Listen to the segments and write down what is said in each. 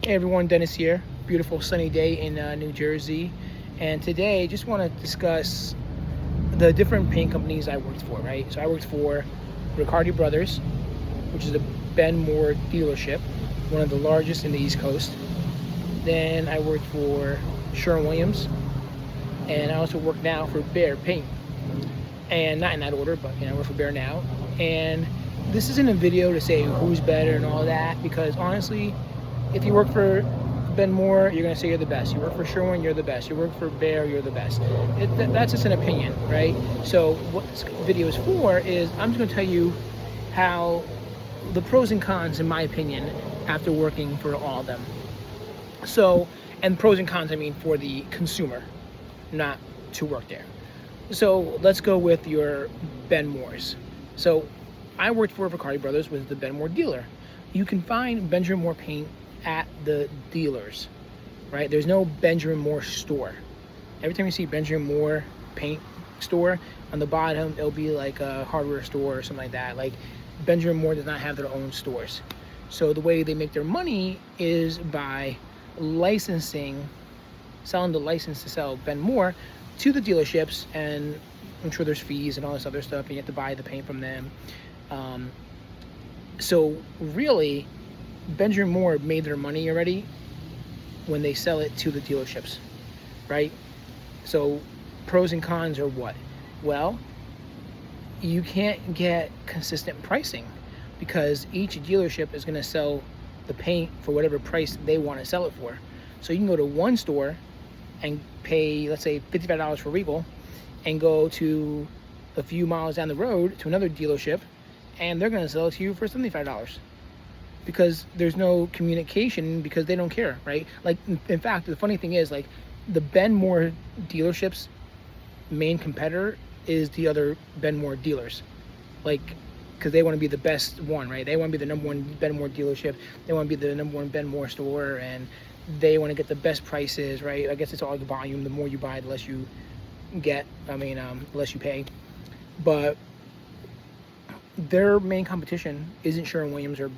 Hey everyone, Dennis here. Beautiful sunny day in New Jersey. And today I just want to discuss the different paint companies I worked for, right? So I worked for Riccardi Brothers, which is a Ben Moore dealership, one of the largest in the East Coast. Then I worked for Sherwin Williams, and I also work now for BEHR Paint. And not in that order, but I work for BEHR now. And this isn't a video to say who's better and all that, because honestly, if you work for Ben Moore, you're going to say you're the best. You work for Sherwin, you're the best. You work for BEHR, you're the best. That's just an opinion, right? So what this video is for is I'm just going to tell you how the pros and cons, in my opinion, after working for all of them. So, and pros and cons, I mean, for the consumer, not to work there. So let's go with your Ben Moores. So I worked for Riccardi Brothers, was the Ben Moore dealer. You can find Benjamin Moore paint at the dealers, right? There's no Benjamin Moore store. Every time you see Benjamin Moore paint store, on the bottom it'll be like a hardware store or something like that. Like, Benjamin Moore does not have their own stores. So the way they make their money is by licensing, selling the license to sell Ben Moore to the dealerships, and I'm sure there's fees and all this other stuff, and you have to buy the paint from them. So really, Benjamin Moore made their money already when they sell it to the dealerships, right? So pros and cons are what? Well, you can't get consistent pricing because each dealership is going to sell the paint for whatever price they want to sell it for. So you can go to one store and pay, let's say, $55 for Regal, and go to a few miles down the road to another dealership, and they're going to sell it to you for $75. Because there's no communication, because they don't care, right? Like, in fact, the funny thing is, like, the Ben Moore dealership's main competitor is the other Ben Moore dealers, like, because they want to be the best one, right? They want to be the number one Ben Moore dealership. They want to be the number one Ben Moore store, and they want to get the best prices, right? I guess it's all the volume. The more you buy, the less you get. The less you pay. But their main competition isn't Sherwin Williams or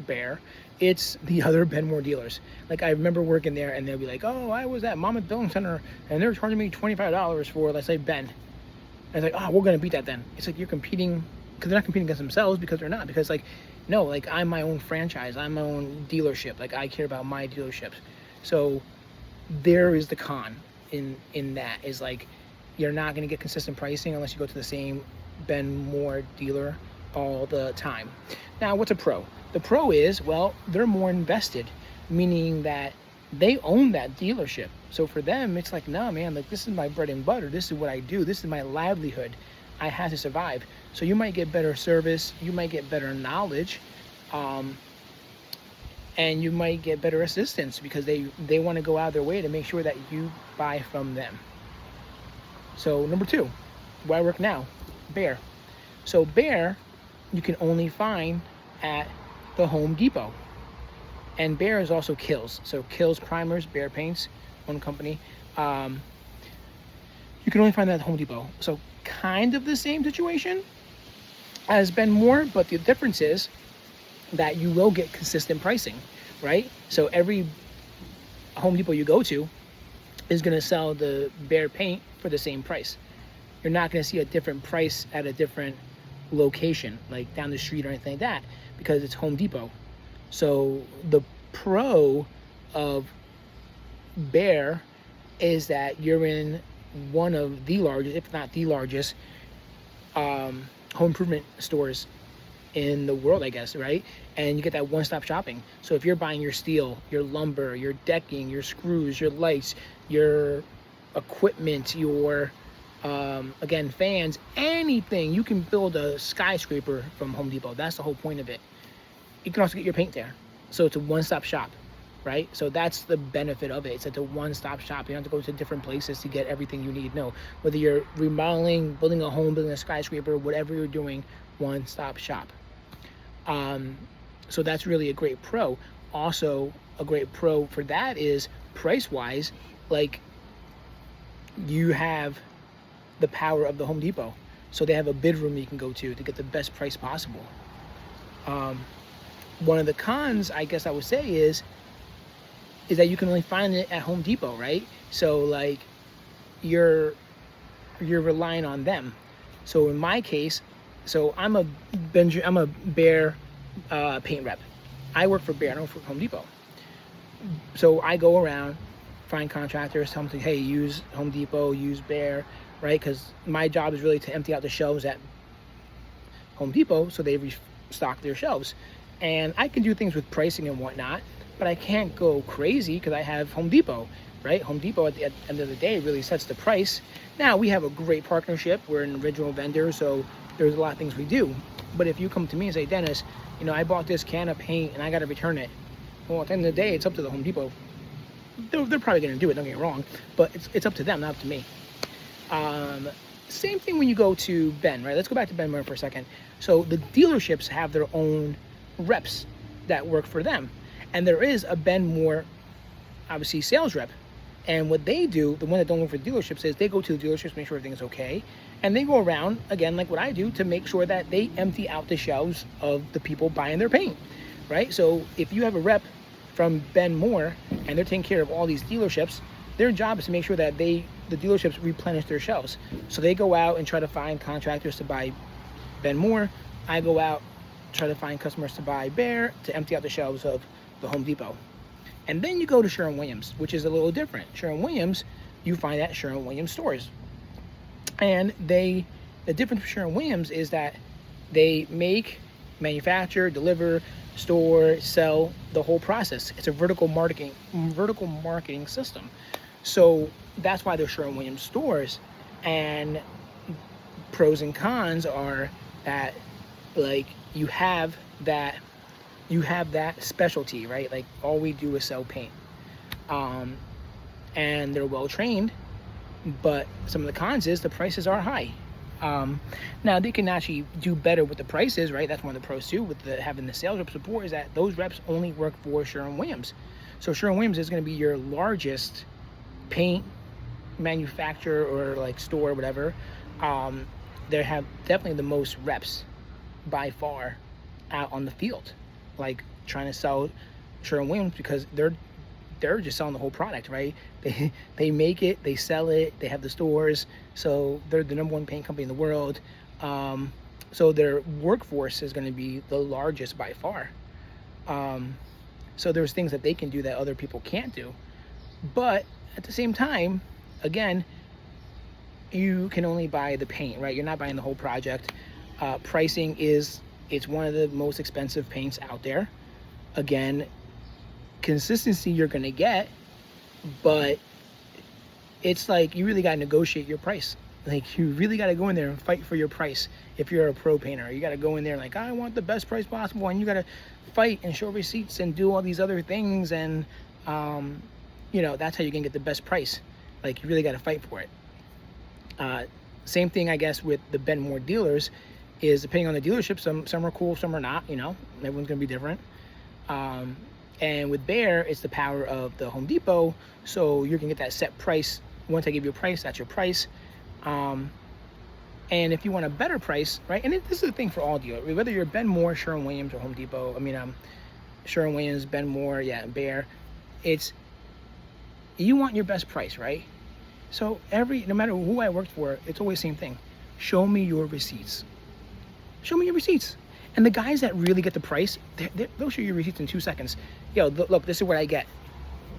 BEHR. It's the other Ben Moore dealers. Like, I remember working there, and they'll be like, oh, I was at Monmouth Billing Center, and they're charging me $25 for, let's say, Ben. And it's like, oh, we're going to beat that then. It's like you're competing, because they're not competing against themselves, because they're not. Because, like, no, like, I'm my own franchise. I'm my own dealership. Like, I care about my dealerships. So there is the con in that, is like, you're not going to get consistent pricing unless you go to the same Ben Moore dealer all the time. Now, what's a pro? The pro is, well, they're more invested, meaning that they own that dealership. So for them, it's like, nah, man, like, this is my bread and butter. This is what I do. This is my livelihood. I have to survive. So you might get better service. You might get better knowledge. And you might get better assistance because they want to go out of their way to make sure that you buy from them. So number two, where I work now, BEHR. So BEHR, you can only find at the Home Depot. And BEHR is also Kills. So Kills Primers, BEHR Paints, one company. You can only find that at Home Depot. So kind of the same situation as Ben Moore, but the difference is that you will get consistent pricing, right? So every Home Depot you go to is going to sell the BEHR paint for the same price. You're not going to see a different price at a different location, like down the street or anything like that, because it's Home Depot. So the pro of BEHR is that you're in one of the largest, if not the largest, home improvement stores in the world, I guess, right? And you get that one-stop shopping. So if you're buying your steel, your lumber, your decking, your screws, your lights, your equipment, your again, fans, anything, you can build a skyscraper from Home Depot. That's the whole point of it. You can also get your paint there. So it's a one-stop shop, right? So that's the benefit of it. It's like a one-stop shop. You don't have to go to different places to get everything you need. No, whether you're remodeling, building a home, building a skyscraper, whatever you're doing, one-stop shop. So that's really a great pro. Also, a great pro for that is price-wise, like, you have the power of the Home Depot. So they have a bid room you can go to get the best price possible. One of the cons, I guess I would say, is is that you can only find it at Home Depot, right? So like you're relying on them. So in my case, so I'm a BEHR paint rep. I work for BEHR, I don't work for Home Depot. So I go around, find contractors, tell them, hey, use Home Depot, use BEHR, right? Because my job is really to empty out the shelves at Home Depot so they restock their shelves. And I can do things with pricing and whatnot, but I can't go crazy because I have Home Depot, right? Home Depot at the end of the day really sets the price. Now, we have a great partnership. We're an original vendor, so there's a lot of things we do. But if you come to me and say, Dennis, you know, I bought this can of paint and I got to return it. Well, at the end of the day, it's up to the Home Depot. They're probably going to do it, don't get me wrong, but it's up to them, not up to me. Same thing when you go to Ben, right? Let's go back to Ben Moore for a second. So the dealerships have their own reps that work for them. And there is a Ben Moore, obviously, sales rep. And what they do, the one that don't work for dealerships, is they go to the dealerships, make sure everything's okay. And they go around, again, like what I do, to make sure that they empty out the shelves of the people buying their paint, right? So if you have a rep from Ben Moore and they're taking care of all these dealerships, their job is to make sure that the dealerships replenish their shelves. So they go out and try to find contractors to buy Ben Moore. I go out, try to find customers to buy BEHR to empty out the shelves of the Home Depot. And then you go to Sherwin Williams, which is a little different. Sherwin Williams, you find at Sherwin Williams stores. And the difference with Sherwin Williams is that they make, manufacture, deliver, store, sell, the whole process. It's a vertical marketing system. So that's why they're Sherwin Williams stores. And pros and cons are that, like, you have that specialty, right? Like, all we do is sell paint. And they're well trained, but some of the cons is the prices are high. Now they can actually do better with the prices, right? That's one of the pros too, with having the sales rep support, is that those reps only work for Sherwin Williams. So Sherwin Williams is going to be your largest paint manufacturer or like store or whatever. They have definitely the most reps by far out on the field, like trying to sell Sherwin Williams, because they're just selling the whole product, right? They make it, they sell it, they have the stores, so they're the number one paint company in the world. So their workforce is going to be the largest by far. So there's things that they can do that other people can't do. But at the same time, again, you can only buy the paint, right? You're not buying the whole project. Pricing it's one of the most expensive paints out there. Again, consistency you're going to get, but it's like you really got to negotiate your price. Like, you really got to go in there and fight for your price. If you're a pro painter, you got to go in there like, I want the best price possible, and you got to fight and show receipts and do all these other things, and you know, that's how you can get the best price. Like, you really got to fight for it. Same thing, I guess, with the Ben Moore dealers, is depending on the dealership, some are cool, some are not, you know, everyone's going to be different. And with BEHR, it's the power of the Home Depot, so you can get that set price. Once I give you a price, that's your price. And if you want a better price, right, and this is the thing for all dealers, whether you're Ben Moore, Sherwin Williams, or Home Depot, Sherwin Williams, Ben Moore, yeah, BEHR, it's, you want your best price, right? So no matter who I worked for, it's always the same thing. Show me your receipts. Show me your receipts. And the guys that really get the price, they'll show you receipts in 2 seconds. Yo, look, this is what I get.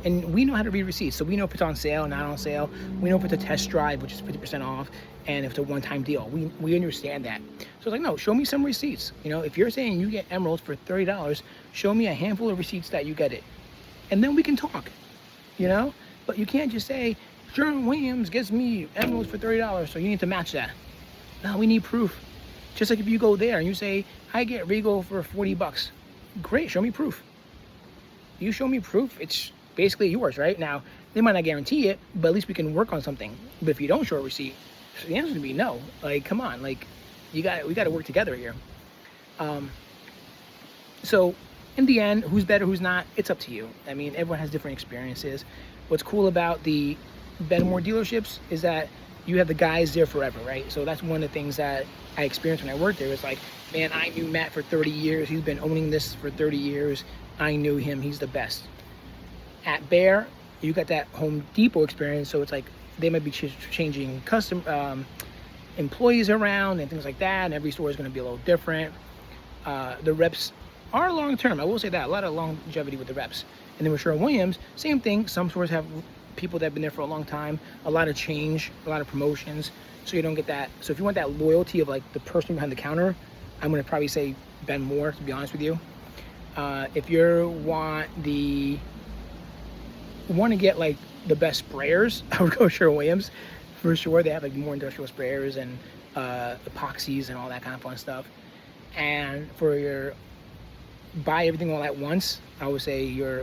And we know how to read receipts. So we know if it's on sale, not on sale. We know if it's a test drive, which is 50% off, and if it's a one-time deal. We understand that. So it's like, no, show me some receipts. You know, if you're saying you get emeralds for $30, show me a handful of receipts that you get it. And then we can talk, you know? But you can't just say, Sherwin Williams gives me emeralds for $30, so you need to match that. No, we need proof. Just like if you go there and you say, I get Regal for $40. Great, show me proof. You show me proof, it's basically yours, right? Now, they might not guarantee it, but at least we can work on something. But if you don't show a receipt, the answer's gonna be no. Like, come on, like, we gotta work together here. So in the end, who's better, who's not, it's up to you. I mean, everyone has different experiences. What's cool about the Ben Moore dealerships is that you have the guys there forever, right? So that's one of the things that I experienced when I worked there. It's like, man, I knew Matt for 30 years. He's been owning this for 30 years. I knew him. He's the best. At BEHR, you got that Home Depot experience, so it's like they might be changing custom employees around and things like that, and every store is going to be a little different. The reps are long term, I will say that, a lot of longevity with the reps. And then with Sherwin Williams, same thing. Some stores have people that have been there for a long time, a lot of change, a lot of promotions, so you don't get that. So if you want that loyalty of like the person behind the counter, I'm going to probably say Ben Moore, to be honest with you. If you want to get like the best sprayers, I would go Sherwin Williams for sure. They have like more industrial sprayers and epoxies and all that kind of fun stuff. And for your buy everything all at once, I would say your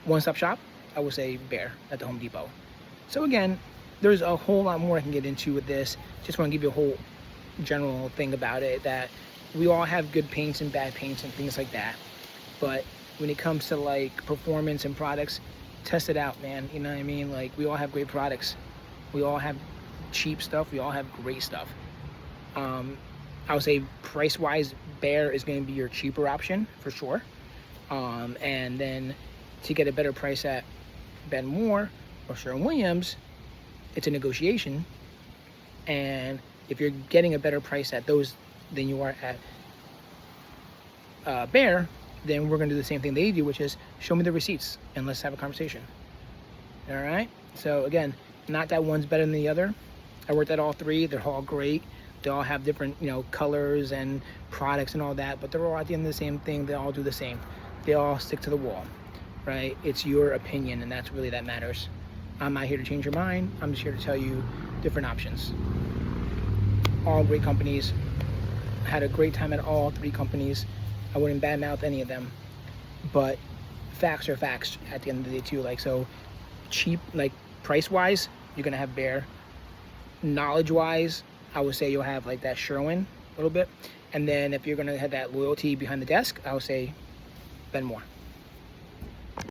one-stop shop, I would say BEHR at the Home Depot. So again, there's a whole lot more I can get into with this. Just want to give you a whole general thing about it, that we all have good paints and bad paints and things like that. But when it comes to like performance and products, test it out, man. You know what I mean? Like, we all have great products. We all have cheap stuff. We all have great stuff. I would say price-wise, BEHR is going to be your cheaper option for sure. And then to get a better price at Ben Moore or Sherwin Williams, it's a negotiation. And if you're getting a better price at those than you are at BEHR, then we're going to do the same thing they do, which is show me the receipts and let's have a conversation. All right? So again, not that one's better than the other. I worked at all three. They're all great. They all have different, colors and products and all that, but they're all at the end of the same thing. They all do the same. They all stick to the wall, right? It's your opinion, and that's really that matters. I'm not here to change your mind. I'm just here to tell you different options. All great companies. I had a great time at all three companies. I wouldn't badmouth any of them, but facts are facts at the end of the day too. Like, so cheap, like price-wise, you're gonna have BEHR. Knowledge-wise, I would say you'll have like that Sherwin a little bit. And then if you're gonna have that loyalty behind the desk, I would say Ben Moore.